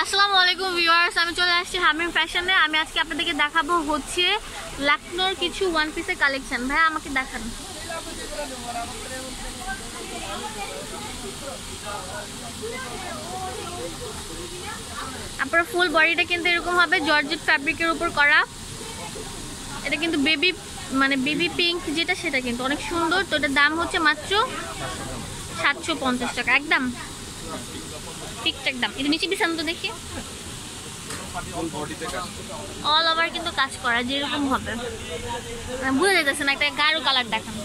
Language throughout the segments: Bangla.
আসসালামু আলাইকুম ভিউয়ার্স, আমি চলে আসছি হামিম ফ্যাশনে। আমি আজকে আপনাদেরকে দেখাবো হচ্ছে লাকনোর কিছু ওয়ান পিসের কালেকশন। ভাই আমাকে দেখান। আপনার ফুল বডিটা কিন্তু এরকম হবে জর্জেট ফ্যাব্রিকের উপর করা। এটা কিন্তু বেবি পিঙ্ক যেটা, সেটা কিন্তু অনেক সুন্দর। তো এটার দাম হচ্ছে মাত্র 750 টাকা। একদম ফিক্সড একদম। এটা নিচে বিছানো তো দেখি, অল ওভার কিন্তু কাজ করা যেরকম হবে বুঝে যেতেছে না। একটা গাঢ় কালার দেখান।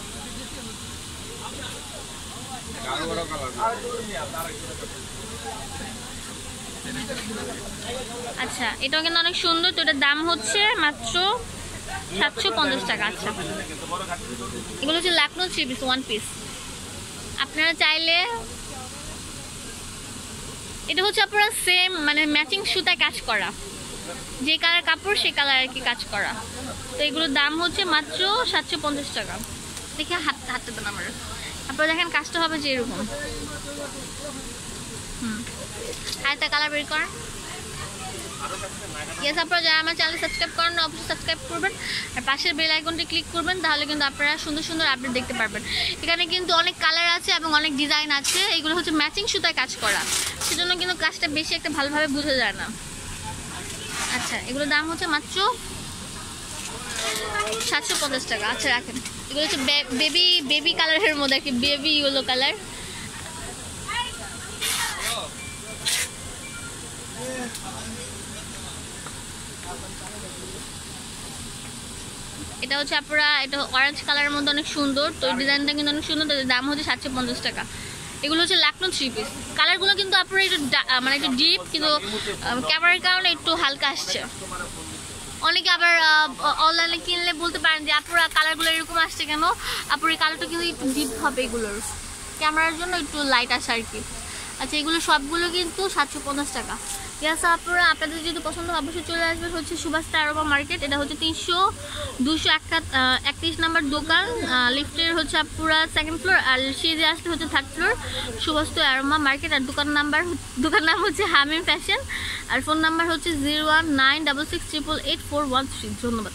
আচ্ছা, এটাও কিন্তু অনেক সুন্দর। তো এটার দাম হচ্ছে মাত্র 750 টাকা। আচ্ছা, এগুলো হচ্ছে Lucknow three piece one piece. আপনারা চাইলে এটা হচ্ছে আপনারা সেম ম্যাচিং সুতায় কাজ করা, যে কালার কাপড় সেই কালার আর কি কাজ করা। তো এগুলোর দাম হচ্ছে মাত্র 750 টাকা। দেখে হাতটা দেন আমার। আপনারা দেখেন কাজটা হবে যে এরকম। আরেকটা কালার বের করেন। ইয়েস, আপনারা যারা আমার চ্যানেল সাবস্ক্রাইব করেন না অবশ্যই সাবস্ক্রাইব করবেন, আর পাশের বেল আইকনটি ক্লিক করবেন। তাহলে কিন্তু আপনারা সুন্দর সুন্দর আপডেট দেখতে পারবেন। এখানে কিন্তু অনেক কালার আছে এবং অনেক ডিজাইন আছে। এগুলো হচ্ছে ম্যাচিং সুতায় কাজ করা, সেজন্য কিন্তু কাজটা বেশি একটা ভালোভাবে বোঝা যায় না। আচ্ছা, এগুলোর দাম হচ্ছে মাত্র 750 টাকা। আচ্ছা রাখেন। এগুলো হচ্ছে বেবি কালারের মধ্যে আর কি, বেবি ইয়েলো কালার। এটা হচ্ছে আপনারা, এটা অরেঞ্জ কালারের মধ্যে অনেক সুন্দর। তো ডিজাইনটা কিন্তু অনেক সুন্দর। তাদের দাম হচ্ছে 750 টাকা। এগুলো হচ্ছে লাকনো থ্রি পিস। কালারগুলো কিন্তু আপনারা একটু একটু ডিপ, কিন্তু ক্যামেরার কারণে একটু হালকা আসছে। অনেকে আবার অনলাইনে কিনলে বলতে পারেন যে আপনারা কালারগুলো এরকম আসছে কেন। আপনার এই কালারটা কিন্তু একটু ডিপ হবে, এগুলোর ক্যামেরার জন্য একটু লাইট আসে আর কি। আচ্ছা, এগুলো সবগুলো কিন্তু 750 টাকা। ইয়াস, আপনারা আপনাদের যদি পছন্দ অবশ্যই চলে আসবেন হচ্ছে সুভাষিতা অ্যারোমা মার্কেট। এটা হচ্ছে 231 নাম্বার দোকান। লিফটের হচ্ছে পুরা সেকেন্ড ফ্লোর, আর সিঁড়ি আসলে হচ্ছে থার্ড ফ্লোর, সুভাষিতা অ্যারোমা মার্কেট। আর দোকান নাম হচ্ছে হামিম ফ্যাশন। আর ফোন নাম্বার হচ্ছে 01966888413। ধন্যবাদ।